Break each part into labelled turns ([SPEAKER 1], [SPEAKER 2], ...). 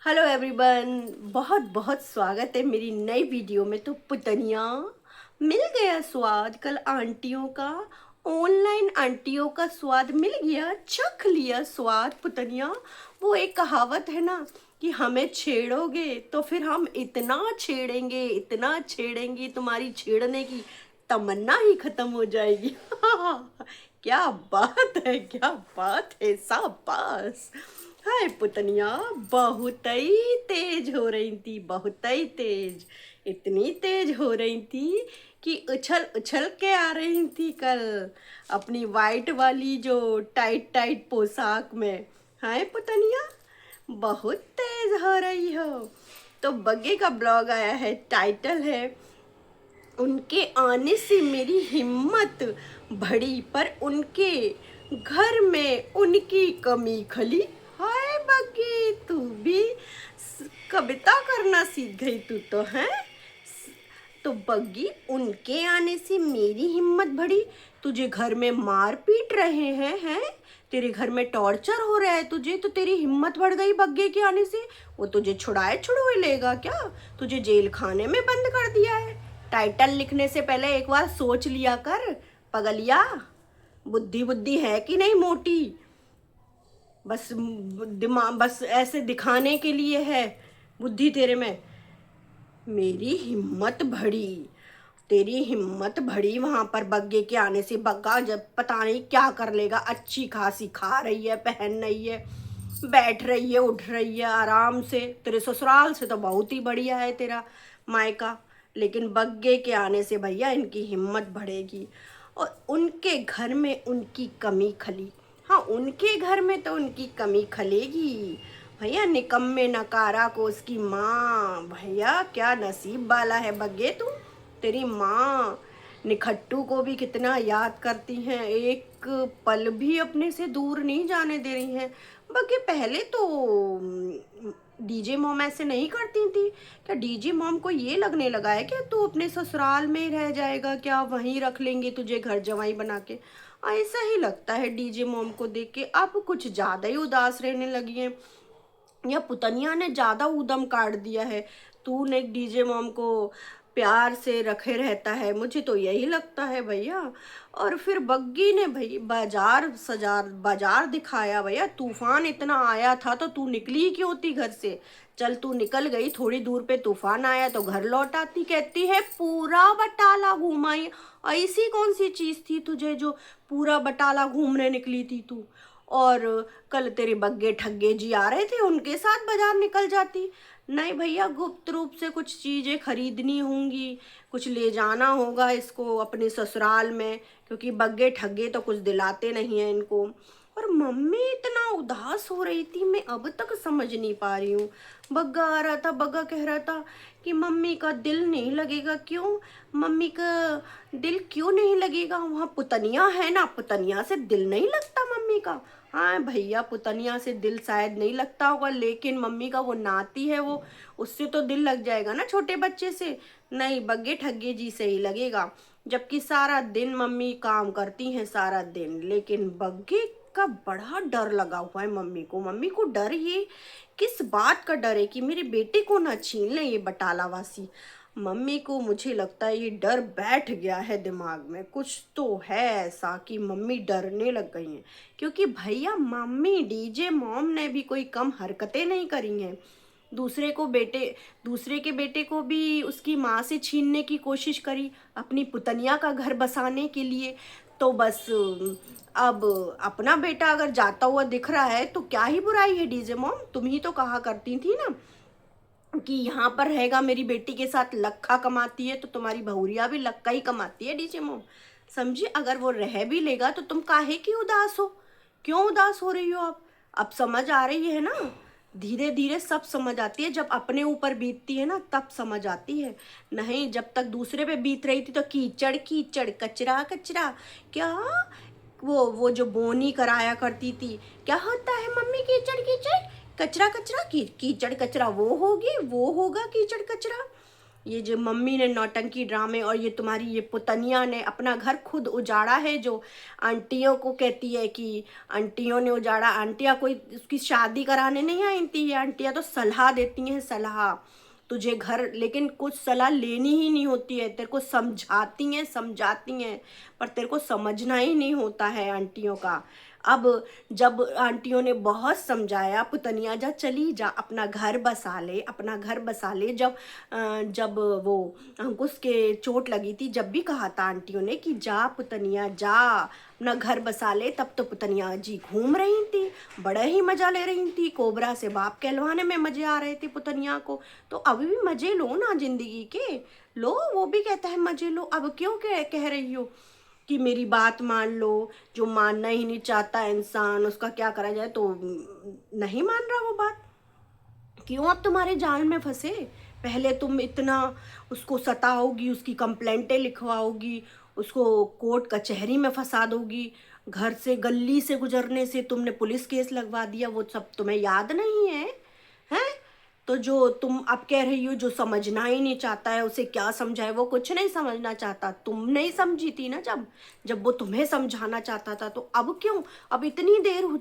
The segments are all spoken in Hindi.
[SPEAKER 1] हेलो एवरीवन, बहुत बहुत स्वागत है मेरी नई वीडियो में। तो पुतनिया, मिल गया स्वाद कल आंटियों का। ऑनलाइन आंटियों का स्वाद मिल गया, चख लिया स्वाद पुतनिया। वो एक कहावत है ना कि हमें छेड़ोगे तो फिर हम इतना छेड़ेंगे, इतना छेड़ेंगे, तुम्हारी छेड़ने की तमन्ना ही खत्म हो जाएगी। क्या बात है, क्या बात है, शाबाश। हाय पुतनिया, बहुत ही तेज हो रही थी, बहुत ही तेज। इतनी तेज हो रही थी कि उछल उछल के आ रही थी कल अपनी वाइट वाली जो टाइट टाइट पोशाक में। हाय पुतनिया, बहुत तेज हो रही हो। तो बग्गे का ब्लॉग आया है, टाइटल है उनके आने से मेरी हिम्मत बढ़ी पर उनके घर में उनकी कमी खली। हाय बग्गी, तू भी कविता करना सीख गई तू तो है। तो बग्गी, उनके आने से मेरी हिम्मत बढ़ी। तुझे घर में मार पीट रहे हैं तेरे घर में टॉर्चर हो रहा है तुझे, तो तेरी हिम्मत बढ़ गई बग्गे के आने से। वो तुझे छुड़ाए छुड़ाए लेगा क्या? तुझे जेल खाने में बंद कर दिया है। टाइटल लिखने से पहले एक बार सोच लिया कर पगलिया। बुद्धि बुद्धि है कि नहीं मोटी? बस दिमाग बस ऐसे दिखाने के लिए है बुद्धि तेरे में। मेरी हिम्मत बढ़ी, तेरी हिम्मत बढ़ी वहां पर बग्गे के आने से। बग्गा जब पता नहीं क्या कर लेगा। अच्छी खासी खा रही है, पहन रही है, बैठ रही है, उठ रही है आराम से। तेरे ससुराल से तो बहुत ही बढ़िया है तेरा मायका, लेकिन बग्गे के आने से भैया इनकी हिम्मत बढ़ेगी और उनके घर में उनकी कमी खली। हाँ, उनके घर में तो उनकी कमी खलेगी भैया। निकम्मे नकारा को उसकी माँ, भैया क्या नसीब वाला है बग्गे तू। तेरी माँ निखट्टू को भी कितना याद करती हैं, एक पल भी अपने से दूर नहीं जाने दे रही हैं। बग्गे पहले तो डीजे मॉम ऐसे नहीं करती थी क्या? डीजे मॉम को ये लगने लगा है क्या तू अपने ससुराल में रह जाएगा क्या? वहीं रख लेंगे तुझे घर जवाई बना के? ऐसा ही लगता है डीजे मॉम को देख के। अब कुछ ज़्यादा ही उदास रहने लगी हैं, या पुतनिया ने ज्यादा ऊधम काट दिया है। तूने डीजे मॉम को प्यार से रखे रहता है, मुझे तो यही लगता है भैया। और फिर बग्गी ने भाई बाजार दिखाया भैया। तूफान इतना आया था तो तू निकली क्यों थी घर से? चल तू निकल गई, थोड़ी दूर पे तूफान आया तो घर लौट आती। कहती है पूरा बटाला घुमाई। ऐसी कौन सी चीज थी तुझे जो पूरा बटाला घूमने निकली थी तू? और कल तेरे बग्गे ठग्गे जी आ रहे थे, उनके साथ बाजार निकल जाती। नहीं भैया, गुप्त रूप से कुछ चीज़ें खरीदनी होंगी, कुछ ले जाना होगा इसको अपने ससुराल में, क्योंकि बग्गे ठग्गे तो कुछ दिलाते नहीं हैं इनको। और मम्मी इतना उदास हो रही थी, मैं अब तक समझ नहीं पा रही हूँ। बग्गा आ रहा था, बग्गा कह रहा था कि मम्मी का दिल नहीं लगेगा। क्यों मम्मी का दिल क्यों नहीं लगेगा? वहाँ पुतनिया है ना, पुतनिया से दिल नहीं लगता मम्मी का। हाँ भैया, पुतनिया से दिल शायद नहीं लगता होगा, लेकिन मम्मी का वो नाती है, वो उससे तो दिल लग जाएगा ना छोटे बच्चे से। नहीं, बग्गे ठग्गे जी से ही लगेगा, जबकि सारा दिन मम्मी काम करती हैं सारा दिन। लेकिन बग्गे का बड़ा डर लगा हुआ है मम्मी को। मम्मी को डर ये किस बात का डर है कि मेरे बेटे को ना छीन ले ये बटालावासी। मम्मी को मुझे लगता है ये डर बैठ गया है दिमाग में। कुछ तो है ऐसा कि मम्मी डरने लग गई हैं, क्योंकि भैया मम्मी डीजे मॉम ने भी कोई कम हरकतें नहीं करी हैं। दूसरे के बेटे को भी उसकी माँ से छीनने की कोशिश करी अपनी पुतनिया का घर बसाने के लिए। तो बस अब अपना बेटा अगर जाता हुआ दिख रहा है तो क्या ही बुराई है डीजे मॉम? तुम ही तो कहा करती थी ना कि यहाँ पर रहेगा मेरी बेटी के साथ लखा कमाती है, तो तुम्हारी बहुरिया भी लक्का ही कमाती है डीजे मोम। समझी? अगर वो रह भी लेगा तो तुम काहे की उदास हो? क्यों उदास हो रही हो आप? अब समझ आ रही है ना? धीरे धीरे सब समझ आती है, जब अपने ऊपर बीतती है ना तब समझ आती है। नहीं, जब तक दूसरे पे बीत रही थी तो कीचड़ कीचड़, कचरा कचरा। क्या वो जो बोनी कराया करती थी, क्या होता है मम्मी कीचड़ कीचड़, कचरा कचरा, कीचड़ कचरा वो होगी, वो होगा कीचड़ कचरा। ये जो मम्मी ने नौटंकी ड्रामे और ये तुम्हारी ये पुतनिया ने अपना घर खुद उजाड़ा है, जो आंटियों को कहती है कि आंटियों ने उजाड़ा। आंटियाँ कोई उसकी शादी कराने नहीं आई थी, ये आंटियाँ तो सलाह देती हैं, सलाह तुझे घर, लेकिन कुछ सलाह लेनी ही नहीं होती है, तेरे को समझाती हैं पर तेरे को समझना ही नहीं होता है आंटियों का। अब जब आंटियों ने बहुत समझाया, पुतनिया जा चली जा, अपना घर बसा ले, अपना घर बसा ले। जब वो अंकुश के चोट लगी थी, जब भी कहा था आंटियों ने कि जा पुतनिया जा अपना घर बसा ले, तब तो पुतनिया जी घूम रही थी, बड़ा ही मजा ले रही थी, कोबरा से बाप कहलवाने में मजे आ रहे थे पुतनिया को। तो अभी भी मजे लो ना जिंदगी के, लो। वो भी कहता है मजे लो, अब क्यों कह रही हो कि मेरी बात मान लो। जो मानना ही नहीं चाहता इंसान, उसका क्या करा जाए। तो नहीं मान रहा वो बात, क्यों अब तुम्हारे जाल में फंसे। पहले तुम इतना उसको सताओगी, उसकी कंप्लेंटें लिखवाओगी, उसको कोर्ट कचहरी में फंसा दोगी, घर से गली से गुजरने से तुमने पुलिस केस लगवा दिया, वो सब तुम्हें याद नहीं है, हैं? तो जो तुम अब कह रही हो जो समझना ही नहीं चाहता है उसे क्या समझाए, वो कुछ नहीं समझना चाहता। तुम नहीं समझी थी ना जब वो तुम्हें समझाना चाहता था। तो अब क्यों, अब इतनी देर हो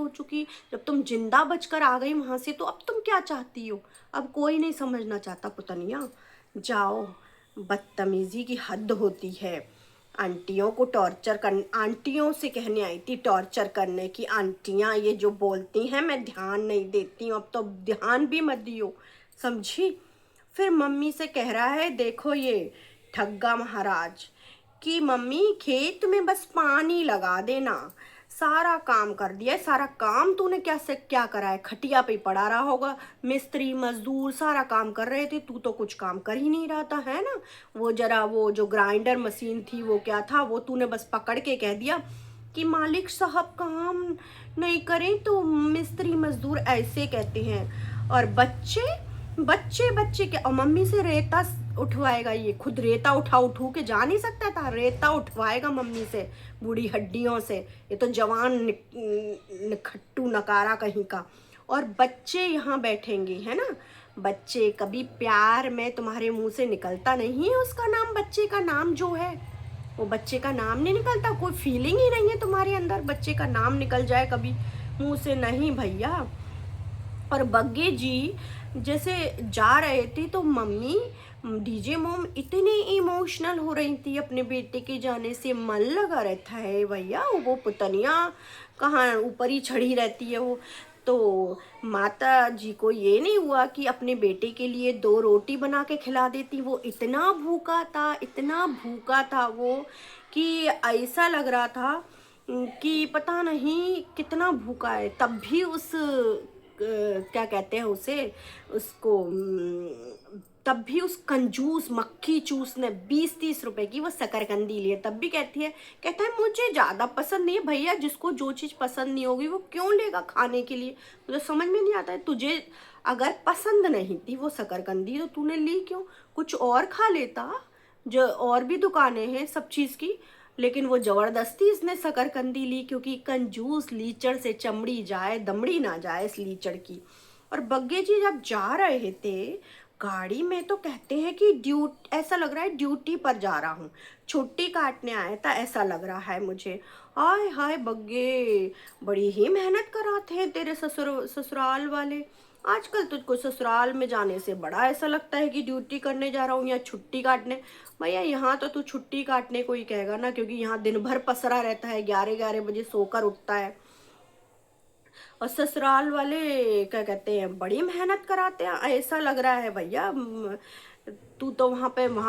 [SPEAKER 1] चुकी, जब तुम जिंदा बचकर आ गई वहां से, तो अब तुम क्या चाहती हो। अब कोई नहीं समझना चाहता पुतनिया, जाओ। बदतमीजी की हद होती है। आंटियों को टॉर्चर कर, आंटियों से कहने आई थी टॉर्चर करने की। आंटियां ये जो बोलती हैं मैं ध्यान नहीं देती हूँ, अब तो ध्यान भी मत दियो, समझी। फिर मम्मी से कह रहा है, देखो ये ठग्गा महाराज, कि मम्मी खेत में बस पानी लगा देना, सारा काम कर दिया। सारा काम तूने क्या करा है, खटिया पे पड़ा रहा होगा, मिस्त्री मजदूर सारा काम कर रहे थे, तू तो कुछ काम कर ही नहीं रहा था, है ना। वो जो ग्राइंडर मशीन थी वो क्या था, वो तूने बस पकड़ के कह दिया कि मालिक साहब काम नहीं करें तो मिस्त्री मजदूर ऐसे कहते हैं। और बच्चे के, और मम्मी से रेता उठवाएगा, ये खुद रेता उठू के जा नहीं सकता था, रेता उठवाएगा मम्मी से, बूढ़ी हड्डियों से। ये तो जवान निखट्टू नकारा कहीं का। और बच्चे यहाँ बैठेंगे, है ना। बच्चे कभी प्यार में तुम्हारे मुंह से निकलता नहीं है उसका नाम, बच्चे का नाम जो है वो बच्चे का नाम नहीं निकलता। कोई फीलिंग ही नहीं है तुम्हारे अंदर, बच्चे का नाम निकल जाए कभी मुंह से, नहीं भैया। और बग्गे जी जैसे जा रहे थे तो मम्मी डीजे मोम इतनी इमोशनल हो रही थी अपने बेटे के जाने से, मन लगा रहता है भैया। वो पुतनिया कहाँ ऊपर ही चढ़ी रहती है वो। तो माता जी को ये नहीं हुआ कि अपने बेटे के लिए 2 रोटी बना के खिला देती। वो इतना भूखा था वो, कि ऐसा लग रहा था कि पता नहीं कितना भूखा है। तब भी उस क्या कहते हैं उसे, उसको तब भी उस कंजूस मक्खी चूस ने 20-30 रुपए की वो शकरकंदी लिए, तब भी कहता है मुझे ज़्यादा पसंद नहीं है। भैया जिसको जो चीज़ पसंद नहीं होगी वो क्यों लेगा खाने के लिए, मुझे समझ में नहीं आता है। तुझे अगर पसंद नहीं थी वो शकरकंदी तो तूने ली क्यों, कुछ और खा लेता, जो और भी दुकानें हैं सब चीज़ की। लेकिन वो ज़बरदस्ती इसने शकरकंदी ली, क्योंकि कंजूस लीचड़ से चमड़ी जाए दमड़ी ना जाए इस लीचड़ की। और बग्गे जी जब जा रहे थे गाड़ी में तो कहते हैं कि ऐसा लग रहा है ड्यूटी पर जा रहा हूँ, छुट्टी काटने आया था ऐसा लग रहा है मुझे। हाय हाय बग्गे, बड़ी ही मेहनत कराते हैं तेरे ससुराल वाले। आजकल तुझको ससुराल में जाने से बड़ा ऐसा लगता है कि ड्यूटी करने जा रहा हूँ या छुट्टी काटने। भैया यहाँ तो तू छुट्टी काटने को ही कहेगा ना, क्योंकि यहाँ दिन भर पसरा रहता है, 11-11 बजे सोकर उठता है। और ससुराल वाले क्या कहते हैं बड़ी मेहनत कराते हैं ऐसा लग रहा है भैया। तू तो वहाँ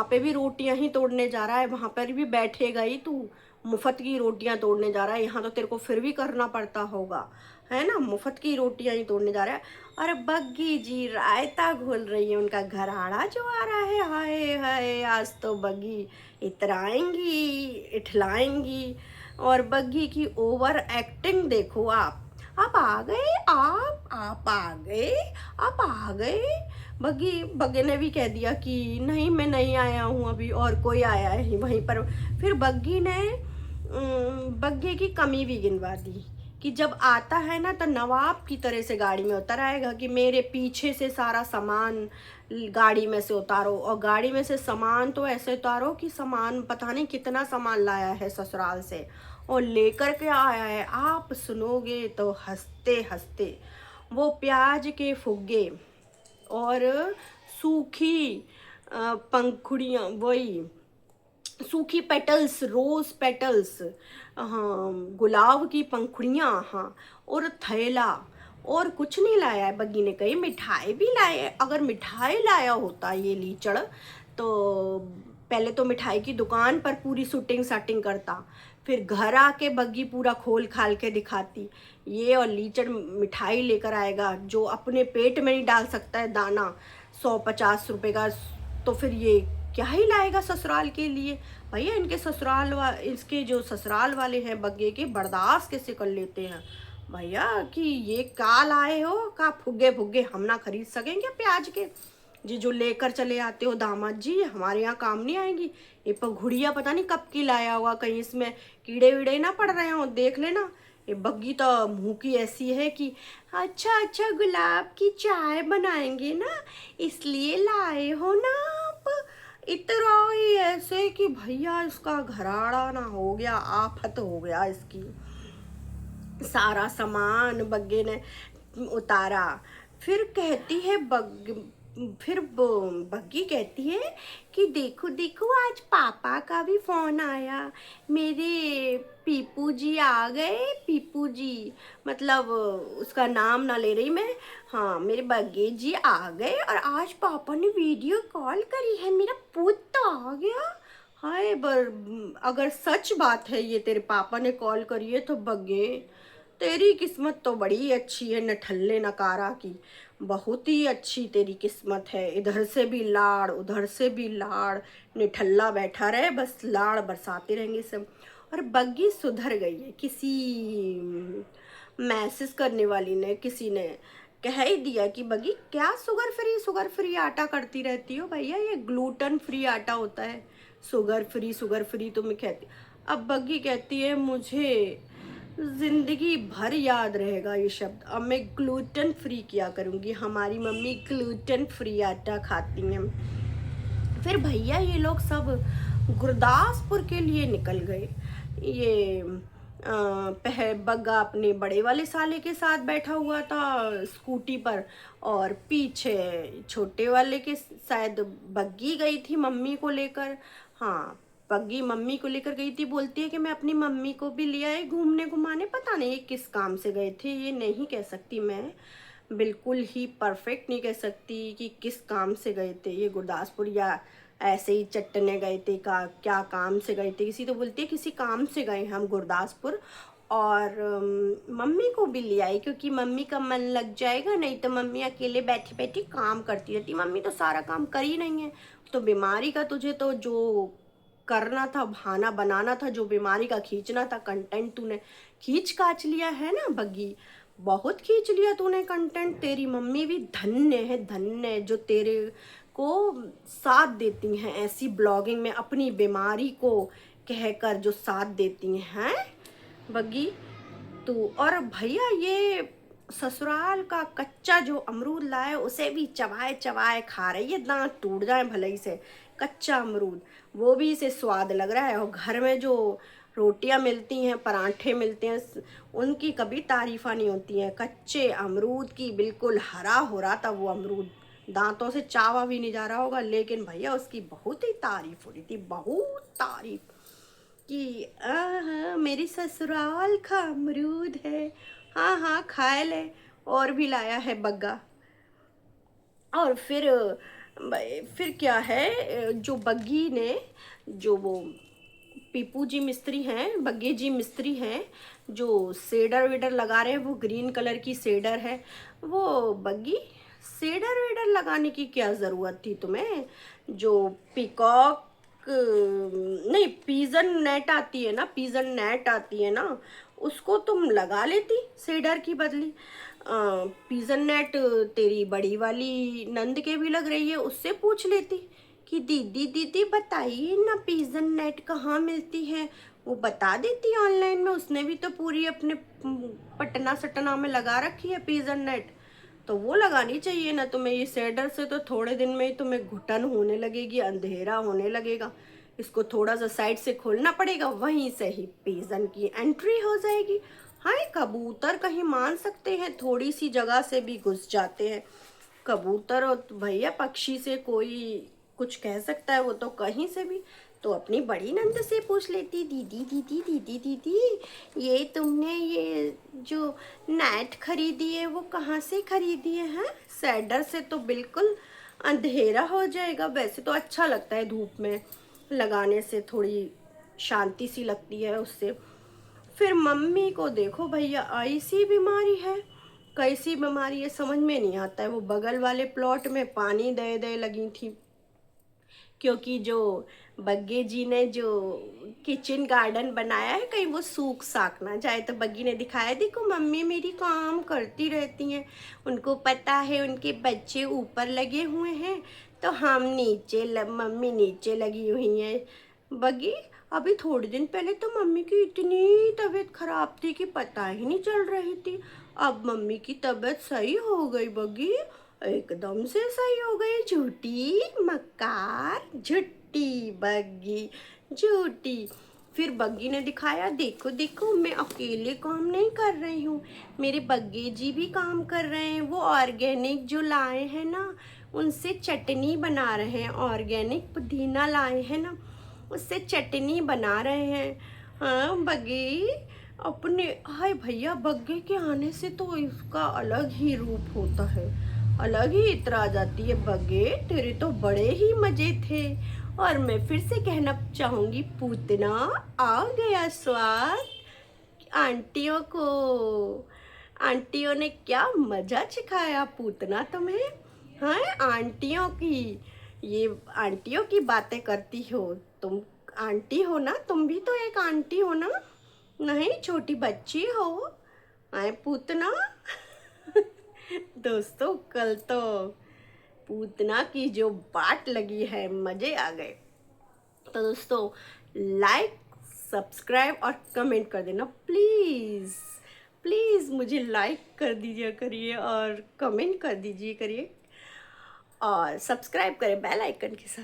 [SPEAKER 1] पे भी रोटियां ही तोड़ने जा रहा है, वहाँ पर भी बैठेगा ही तू, मुफ्त की रोटियां तोड़ने जा रहा है। यहाँ तो तेरे को फिर भी करना पड़ता होगा, है ना, मुफ्त की रोटियां ही तोड़ने जा रहा है। अरे बग्गी जी रायता घोल रही है, उनका घराड़ा जो आ रहा है। हाय हाय आज तो बग्गी इतराएंगी इठलाएंगी। और बग्गी की ओवर एक्टिंग देखो आप आ गए, आप आ गए। बग्गे ने भी कह दिया कि नहीं मैं नहीं आया हूँ अभी, और कोई आया है वहीं पर। फिर बग्गे की कमी भी गिनवा दी कि जब आता है ना तो नवाब की तरह से गाड़ी में उतर आएगा कि मेरे पीछे से सारा सामान गाड़ी में से उतारो, और गाड़ी में से सामान तो ऐसे उतारो कि सामान पता नहीं कितना सामान लाया है ससुराल से और लेकर के आया है। आप सुनोगे तो हंसते हंसते। वो प्याज के फुग्गे और सूखी पंखुड़ियाँ, वही सूखी पेटल्स, रोज पेटल्स, हाँ, गुलाब की पंखुड़ियाँ, हाँ, और थैला, और कुछ नहीं लाया है। बग्गी ने कही मिठाई भी लाए है। अगर मिठाई लाया होता ये लीचड़ तो पहले तो मिठाई की दुकान पर पूरी शूटिंग साटिंग करता, फिर घर आके बग्गी पूरा खोल खाल के दिखाती। ये और लीचड़ मिठाई लेकर आएगा जो अपने पेट में नहीं डाल सकता है दाना 150 रुपए का, तो फिर ये क्या ही लाएगा ससुराल के लिए। भैया इनके इसके जो ससुराल वाले हैं बग्गे के, बर्दाश्त कैसे कर लेते हैं भैया कि ये क्या लाए हो, का फुग्गे फुग्गे हम ना खरीद सकेंगे प्याज के, जी जो लेकर चले आते हो दामाद जी हमारे यहाँ काम नहीं आएंगी। ये घुड़िया पता नहीं कब की लाया हुआ, कहीं इसमें कीड़े वीड़े ना पड़ रहे हो, देख लेना। ये बग्गी तो मुंह की ऐसी है कि अच्छा अच्छा गुलाब की चाय बनाएंगे ना इसलिए लाए हो ना आप। इतना ही ऐसे कि भैया इसका घराड़ा ना हो गया, आफत हो गया इसकी। सारा सामान बग्गे ने उतारा। फिर कहती है बग्गी कहती है कि देखो देखो आज पापा का भी फोन आया, मेरे पीपू जी आ गए। पीपू जी मतलब उसका नाम ना ले रही मैं, हाँ मेरे बग्गे जी आ गए और आज पापा ने वीडियो कॉल करी है, मेरा पुत तो आ गया। हाय अगर सच बात है ये तेरे पापा ने कॉल करी है तो बग्गे तेरी किस्मत तो बड़ी अच्छी है, नठल्ले नकारा की। बहुत ही अच्छी तेरी किस्मत है, इधर से भी लाड़ उधर से भी लाड़, निठल्ला बैठा रहे बस लाड़ बरसाते रहेंगे सब। और बग्गी सुधर गई है, किसी मैसेज करने वाली ने किसी ने कह ही दिया कि बग्गी क्या शुगर फ्री आटा करती रहती हो, भैया ये ग्लूटन फ्री आटा होता है, शुगर फ्री तुम्हें कहती। अब बग्गी कहती है मुझे जिंदगी भर याद रहेगा ये शब्द, अब मैं ग्लूटेन फ्री किया करूँगी, हमारी मम्मी ग्लूटेन फ्री आटा खाती हैं। फिर भैया ये लोग सब गुरदासपुर के लिए निकल गए। ये बग्गा अपने बड़े वाले साले के साथ बैठा हुआ था स्कूटी पर, और पीछे छोटे वाले के शायद बग्गी गई थी मम्मी को लेकर। हाँ बग्गी मम्मी को लेकर गई थी, बोलती है कि मैं अपनी मम्मी को भी ले आई घूमने घुमाने। पता नहीं किस काम से गए थे, ये नहीं कह सकती मैं, बिल्कुल ही परफेक्ट नहीं कह सकती कि किस काम से गए थे ये गुरदासपुर, या ऐसे ही चट्टने गए थे का क्या काम से गए थे। किसी तो बोलती है किसी काम से गए हम गुरदासपुर, और मम्मी को भी ले आई क्योंकि मम्मी का मन लग जाएगा, नहीं तो मम्मी अकेले बैठी बैठी काम करती रहती, मम्मी तो सारा काम कर ही नहीं है। तो बीमारी का तुझे तो जो करना था, बहाना बनाना था, जो बीमारी का खींचना था कंटेंट, तूने खींच काच लिया है ना बग्गी, बहुत खींच लिया तूने कंटेंट। तेरी मम्मी भी धन्य है, धन्य जो तेरे को साथ देती हैं ऐसी ब्लॉगिंग में, अपनी बीमारी को कहकर जो साथ देती हैं बग्गी तू। और भैया ये ससुराल का कच्चा जो अमरूद लाए उसे भी चबाए चबाए खा रही है, दांत टूट जाए भले से। कच्चा अमरूद वो भी इसे स्वाद लग रहा है, और घर में जो रोटियां मिलती हैं पराठे मिलते हैं उनकी कभी तारीफा नहीं होती हैं। कच्चे अमरूद की बिल्कुल हरा हो रहा था वो अमरूद, दांतों से चावा भी नहीं जा रहा होगा, लेकिन भैया उसकी बहुत ही तारीफ हो रही थी, बहुत तारीफ कि मेरी ससुराल का अमरूद है, हाँ हाँ खाए ले। और भी लाया है बग्गा। और फिर क्या है, जो बग्गी ने, जो वो पीपू जी मिस्त्री हैं, बग्गे जी मिस्त्री हैं, जो सेडर वेडर लगा रहे हैं, वो ग्रीन कलर की सेडर है। वो बग्गी सेडर वेडर लगाने की क्या ज़रूरत थी तुम्हें, जो पीकॉक नहीं पिजन नेट आती है ना, पिजन नेट आती है ना, उसको तुम लगा लेती सेडर की बदली। पिजन नेट तेरी बड़ी वाली नंद के भी लग रही है, उससे पूछ लेती कि दीदी दीदी बताइए ना पिजन नेट कहाँ मिलती है, वो बता देती ऑनलाइन में, उसने भी तो पूरी अपने पटना सटना में लगा रखी है पिजन नेट, तो वो लगानी चाहिए ना तुम्हें। ये शेडर से तो थोड़े दिन में ही तुम्हें घुटन होने लगेगी, अंधेरा होने लगेगा। इसको थोड़ा सा साइड से खोलना पड़ेगा, वहीं से ही पिजन की एंट्री हो जाएगी। हाय, कबूतर कहीं मान सकते हैं, थोड़ी सी जगह से भी घुस जाते हैं कबूतर। और भैया पक्षी से कोई कुछ कह सकता है, वो तो कहीं से भी। तो अपनी बड़ी नंद से पूछ लेती, दीदी दीदी दीदी दीदी, ये तुमने ये जो नेट खरीदी है वो कहाँ से खरीदी है? सैडर से तो बिल्कुल अंधेरा हो जाएगा। वैसे तो अच्छा लगता है धूप में लगाने से, थोड़ी शांति सी लगती है उससे। फिर मम्मी को देखो भैया, ऐसी बीमारी है, कैसी बीमारी है समझ में नहीं आता है। वो बगल वाले प्लॉट में पानी दे दे लगी थी, क्योंकि जो बग्गे जी ने जो किचन गार्डन बनाया है कहीं वो सूख साख ना जाए। तो बग्गी ने दिखाया, देखो मम्मी मेरी काम करती रहती हैं, उनको पता है उनके बच्चे ऊपर लगे हुए हैं तो हम नीचे मम्मी नीचे लगी हुई हैं। बग्गी, अभी थोड़े दिन पहले तो मम्मी की इतनी तबीयत खराब थी कि पता ही नहीं चल रही थी। अब मम्मी की तबीयत सही हो गई बग्गी, एकदम से सही हो गई। झूठी मक्कार, झुट्टी बग्गी, झूठी। फिर बग्गी ने दिखाया, देखो देखो मैं अकेले काम नहीं कर रही हूँ, मेरे बग्गे जी भी काम कर रहे हैं। वो ऑर्गेनिक जो लाए हैं ना, उनसे चटनी बना रहे हैं। ऑर्गेनिक पुदीना लाए हैं ना, उससे चटनी बना रहे हैं। हाँ बग्गी अपने, हाय भैया बग्गे के आने से तो इसका अलग ही रूप होता है, अलग ही इत्र आ जाती है। बग्गे तेरे तो बड़े ही मजे थे। और मैं फिर से कहना चाहूंगी, पूतना आ गया स्वाद आंटियों को। आंटियों ने क्या मजा सिखाया पूतना तुम्हें। हाँ आंटियों की, ये आंटियों की बातें करती हो तुम। आंटी हो ना, तुम भी तो एक आंटी हो ना, नहीं छोटी बच्ची हो। आए पूतना। दोस्तों कल तो पूतना की जो बाट लगी है, मजे आ गए। तो दोस्तों लाइक सब्सक्राइब और कमेंट कर देना प्लीज़। प्लीज़ मुझे लाइक कर दीजिए करिए और कमेंट कर दीजिए करिए और सब्सक्राइब करें बेल आइकन के साथ।